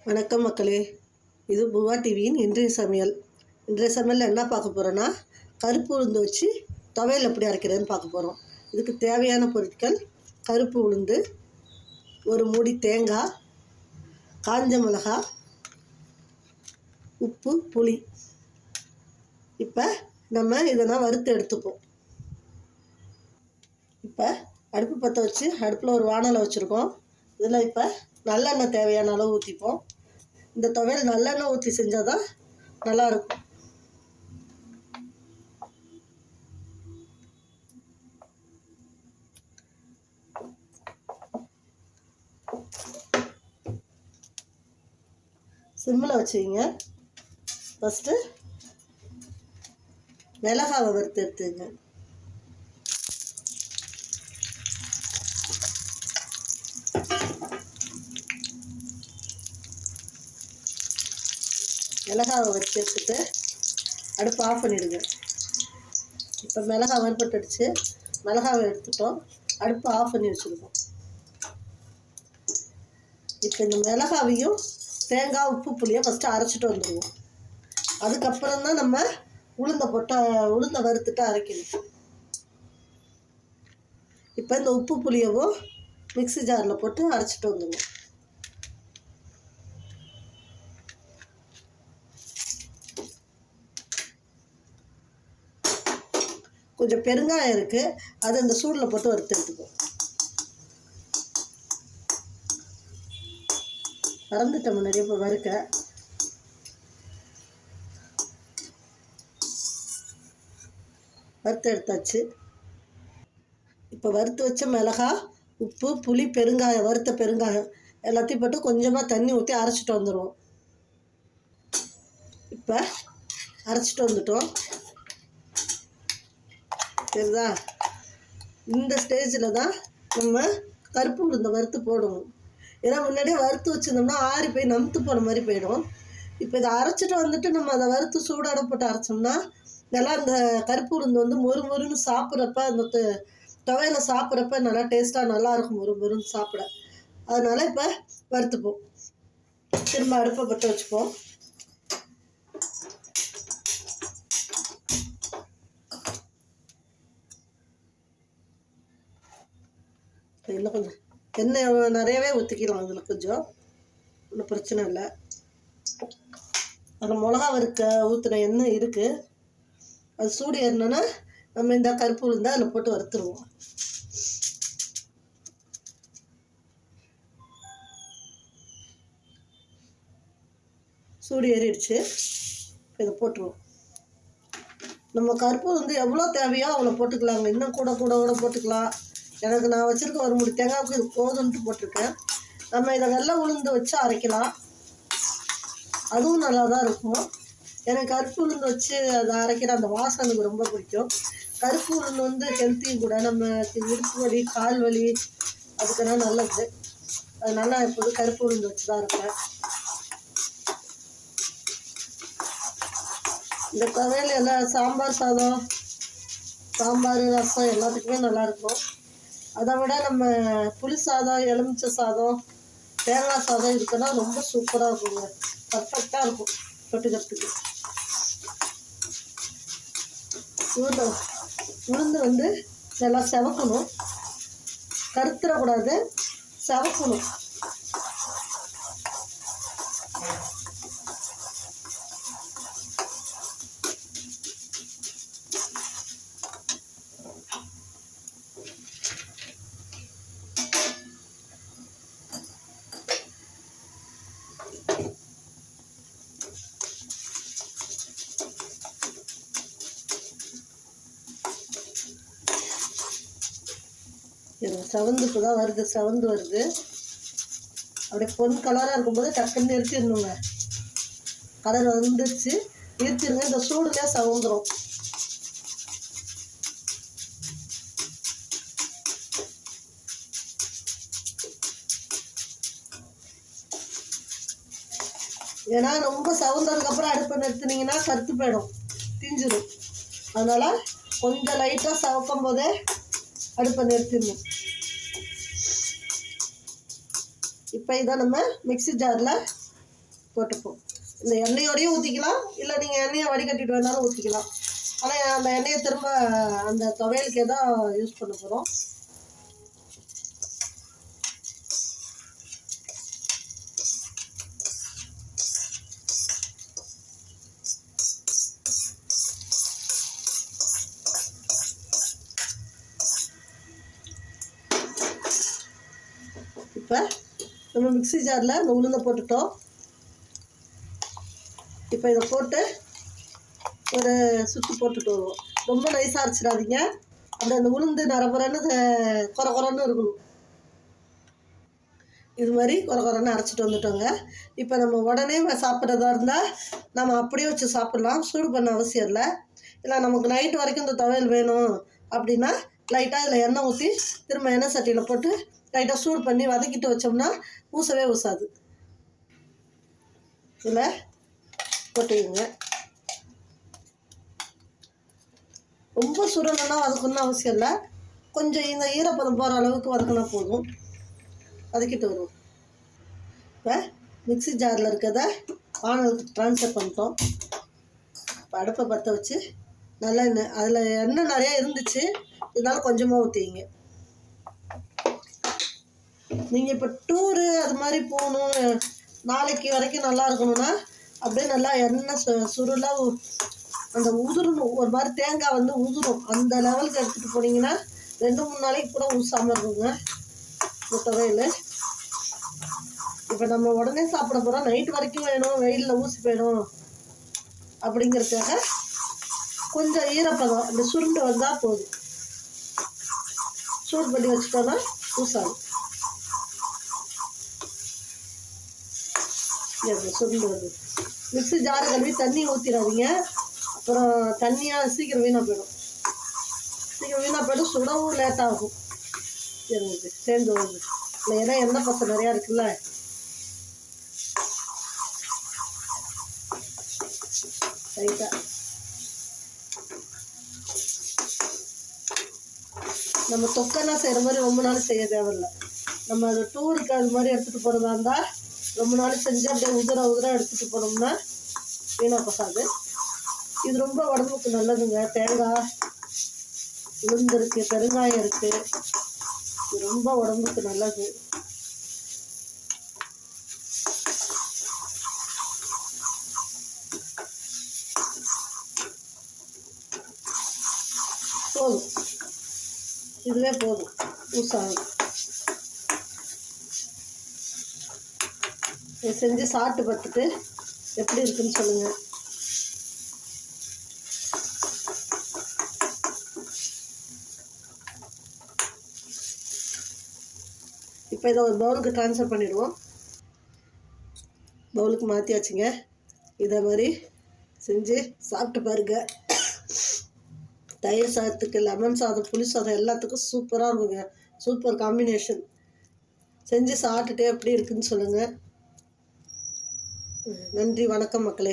வணக்கம் மக்களே, இது பூவா டிவியின் இன்றைய சமையலில் என்ன பார்க்க போகிறோன்னா, கருப்பு உளுந்து வச்சு துவையல் எப்படி அரைக்கிறதுன்னு பார்க்க போகிறோம். இதுக்கு தேவையான பொருட்கள்: கருப்பு உளுந்து, ஒரு மூடி தேங்காய், காஞ்ச மிளகாய், உப்பு, புளி. இப்போ நம்ம இதெல்லாம் வறுத்து எடுத்துப்போம். இப்போ அடுப்பு பற்ற வச்சு அடுப்பில் ஒரு வானலை வச்சுருக்கோம். இதில் இப்போ நல்லெண்ணெய் தேவையான அளவு ஊற்றிப்போம். இந்த துவையல் நல்லெண்ணெய் ஊற்றி செஞ்சால் தான் நல்லாயிருக்கும். சிம்மில் வச்சுக்கிங்க. ஃபஸ்ட்டு மிளகாவை வறுத்து எடுத்துங்க. மிளகாவை வறுத்து எடுத்துட்டு அடுப்பு ஆஃப் பண்ணிவிடுங்க. இப்போ மிளகாய் வறுபட்டுடுச்சு. மிளகாவை எடுத்துட்டோம், அடுப்பு ஆஃப் பண்ணி வச்சுருக்கோம். இப்போ இந்த மிளகாவையும் தேங்காய், உப்பு, புளியை ஃபஸ்ட்டு அரைச்சிட்டு வந்துடுவோம். அதுக்கப்புறம் தான் நம்ம உளுந்தை வறுத்துட்டு அரைக்கணும். இப்போ இந்த உப்பு புளியவும் மிக்ஸி ஜாரில் போட்டு அரைச்சிட்டு வந்துடுவோம். கொஞ்சம் பெருங்காயம் இருக்குது, அதை இந்த சூடில் போட்டு வறுத்து எடுத்துக்குவோம். மறந்துட்டேன் முன்னாடியே. இப்போ வறுத்து எடுத்தாச்சு. இப்போ வறுத்து வச்ச மிளகாய், உப்பு, புளி, பெருங்காயம், வறுத்த பெருங்காயம் எல்லாத்தையும் போட்டு கொஞ்சமாக தண்ணி ஊற்றி அரைச்சிட்டு வந்துடுவோம். இப்போ அரைச்சிட்டு வந்துட்டோம். சரிதா? இந்த ஸ்டேஜில் தான் நம்ம கருப்பு உளுந்தை வறுத்து போடணும். ஏன்னா முன்னாடியே வறுத்து வச்சுருந்தோம்னா ஆறி போய் நமுத்து போன மாதிரி போயிடும். இப்போ இதை அரைச்சிட்டு வந்துட்டு நம்ம அதை வறுத்து சூடாட போட்டு அரைச்சோம்னா நல்லா இந்த கருப்பு உளுந்து வந்து மொறுன்னு சாப்பிட்றப்ப, அந்த துவையில சாப்பிட்றப்ப நல்லா டேஸ்ட்டாக நல்லாயிருக்கும், மொறுன்னு சாப்பிட. அதனால் இப்போ வறுத்துப்போம். திரும்ப அடுப்பை பற்ற வச்சுப்போம். இன்னும் கொஞ்சம் எண்ணெய் நிறையவே ஊற்றிக்கலாம். அதில் கொஞ்சம் ஒன்றும் பிரச்சனை இல்லை. அதில் மிளகா ஊற்றின எண்ணெய் இருக்குது. அது சூடு ஏறினோன்னா நம்ம இந்த கருப்பு உளுந்தை அதில் போட்டு வறுத்துருவோம். சூடு ஏறிடுச்சு. இதை போட்டுருவோம். நம்ம கருப்பு உளுந்து எவ்வளோ தேவையோ அவ்வளோ போட்டுக்கலாங்க. இன்னும் கூட போட்டுக்கலாம். நான் வச்சுருக்க ஒரு மூடி தேங்காய்க்கு இது போதுன்ட்டு போட்டிருக்கேன். நம்ம இதை வெள்ளை உளுந்து வச்சு அரைக்கலாம், அதுவும் நல்லா தான் இருக்கும். எனக்கு கருப்பு உளுந்து வச்சு அதை அரைக்கிற அந்த வாசனை எனக்கு ரொம்ப பிடிக்கும். கருப்பு உளுந்து வந்து ஹெல்த்தியும் கூட. நம்ம இடுப்பு வலி, கால் வலி அதுக்கெல்லாம் நல்லது. அதனால நான் எப்போதும் கருப்பு உளுந்து வச்சு தான் இருப்பேன். இந்த துவையல் எல்லாம் சாம்பார் சாதம், சாம்பார், ரசம் எல்லாத்துக்குமே நல்லாயிருக்கும். அதை விட நம்ம புளி சாதம், எலுமிச்சை சாதம், தேங்காய் சாதம் இதுக்குன்னா ரொம்ப சூப்பராக இருக்குங்க. பர்ஃபெக்டாக இருக்கும் தொட்டுக்கிறதுக்கு. உளுந்து வந்து நல்லா செவக்கணும், கருத்துடக்கூடாது, செவக்கணும். செவந்துக்கு தான் வருது, செவந்து வருது. அப்படியே பொன் கலராக இருக்கும்போது டக்குன்னு நிறுத்திடணுங்க. கலர் வந்துடுச்சு, நிறுத்திடுங்க. இந்த சூடுலேயே செவந்துடும். ஏன்னா ரொம்ப செவந்ததுக்கப்புறம் அடுப்பை நிறுத்தினீங்கன்னா கருத்து போயிடும், தீஞ்சிடும். அதனால் கொஞ்சம் லைட்டாக செவக்கும் போதே அடுப்பை நிறுத்திடணும். இப்போ இதை நம்ம மிக்ஸி ஜாரில் போட்டுப்போம். இந்த எண்ணெயோடையும் ஊற்றிக்கலாம், இல்லை நீங்கள் எண்ணெயை வடிகட்டிட்டு வேணாலும் ஊற்றிக்கலாம். ஆனால் அந்த எண்ணெயை திரும்ப அந்த துவையலுக்கே தான் யூஸ் பண்ண போகிறோம். இப்போ நம்ம மிக்ஸி ஜாரில் இந்த உளுந்தை போட்டுட்டோம். இப்போ இதை போட்டு ஒரு சுற்றி போட்டுட்டு வருவோம். ரொம்ப நைஸாக அரைச்சிடாதீங்க, அப்படி அந்த உளுந்து நரபுறன்னு குறை குறைன்னு இருக்கணும். இது மாதிரி குறை குறைன்னு அரைச்சிட்டு வந்துட்டோங்க. இப்போ நம்ம உடனே சாப்பிட்றதா இருந்தால் நம்ம அப்படியே வச்சு சாப்பிட்லாம், சூடு பண்ண அவசியம் இல்லை. இல்லை நமக்கு நைட்டு வரைக்கும் இந்த துவையல் வேணும் அப்படின்னா லைட்டாக இதில் எண்ணெய் ஊற்றி திரும்ப எண்ணெய் சட்டியில் போட்டு லைட்டாக சூடு பண்ணி வதக்கிட்டு வச்சோம்னா ஊசவே ஊசாது. இதில் போட்டுக்கோங்க. ரொம்ப சுடணுன்னா வதக்கணும்னு அவசியம் இல்லை, கொஞ்சம் இந்த ஈரப்பதம் போகிற அளவுக்கு வதக்கினா போதும். வதக்கிட்டு வருவோம். இப்போ மிக்ஸி ஜாரில் இருக்கிறத வானலுக்கு ட்ரான்ஸ்ஃபர் பண்ணிட்டோம். இப்போ அடுப்பை பற்ற வச்சு நல்லெண்ணெய், அதில் எண்ணெய் நிறையா இருந்துச்சு, இதனால கொஞ்சமாக ஊற்றிங்க. நீங்கள் இப்போ டூரு அது மாதிரி போகணும், நாளைக்கு வரைக்கும் நல்லா இருக்கணும்னா அப்படியே நல்லா எண்ணெய் சுருளாக அந்த உதிரணும். ஒரு மாதிரி தேங்காய் வந்து உதிரும், அந்த லெவலுக்கு எடுத்துகிட்டு போனீங்கன்னா 2-3 நாளைக்கு கூட ஊசாமல் இருக்குங்க இந்த துவையல். இப்போ நம்ம உடனே சாப்பிட போகிறோம், நைட்டு வரைக்கும் வேணும், வெயிலில் ஊசி போயிடும் அப்படிங்கிறதுக்காக கொஞ்சம் ஈரப்பதம் இந்த சுருண்டு வந்தால் போதும். சூடு பண்ணி வச்சுட்டோன்னா ஊசாகும். சுருண்டு வருது. மிக்ஸி ஜாரு கழுவி தண்ணி ஊற்றிடாதீங்க, அப்புறம் தண்ணியாக சீக்கிரம் வீணாக போயிடும். சுடவும் லேட்டாகும். இருந்துச்சு சேர்ந்து வருது இல்லை, ஏன்னா எண்ணெய் பசை நிறையா இருக்குல்ல. ரைட்டாக நம்ம தொக்கெல்லாம் செய்கிற மாதிரி ரொம்ப நாள் செய்ய தேவையில்லை. நம்ம அது டூருக்கு அது மாதிரி எடுத்துகிட்டு போகிறதா இருந்தால் ரொம்ப நாள் செஞ்சு அப்படியே உதிர எடுத்துகிட்டு போனோம்னா வீணாக போகாது. இது ரொம்ப உடம்புக்கு நல்லதுங்க. தேங்காய், உளுந்து இருக்குது, பெருங்காயம் இருக்குது, இது ரொம்ப உடம்புக்கு நல்லது. போதும், இதுவே போதும் ஊசாகும். செஞ்சு சாப்பிட்டு பார்த்துட்டு எப்படி இருக்குன்னு சொல்லுங்கள். இப்போ இதை ஒரு பவுலுக்கு ட்ரான்ஸ்ஃபர் பண்ணிவிடுவோம். பவுலுக்கு மாற்றியாச்சுங்க. இதை மாதிரி செஞ்சு சாப்பிட்டு பாருங்கள். தயிர் சாதத்துக்கு, லெமன் சாதம், புளி சாதம் எல்லாத்துக்கும் சூப்பராக இருக்குங்க. Super combination. செஞ்சு சாப்பிட்டுட்டு எப்படி இருக்குன்னு சொல்லுங்கள். நன்றி, வணக்கம் மக்களே.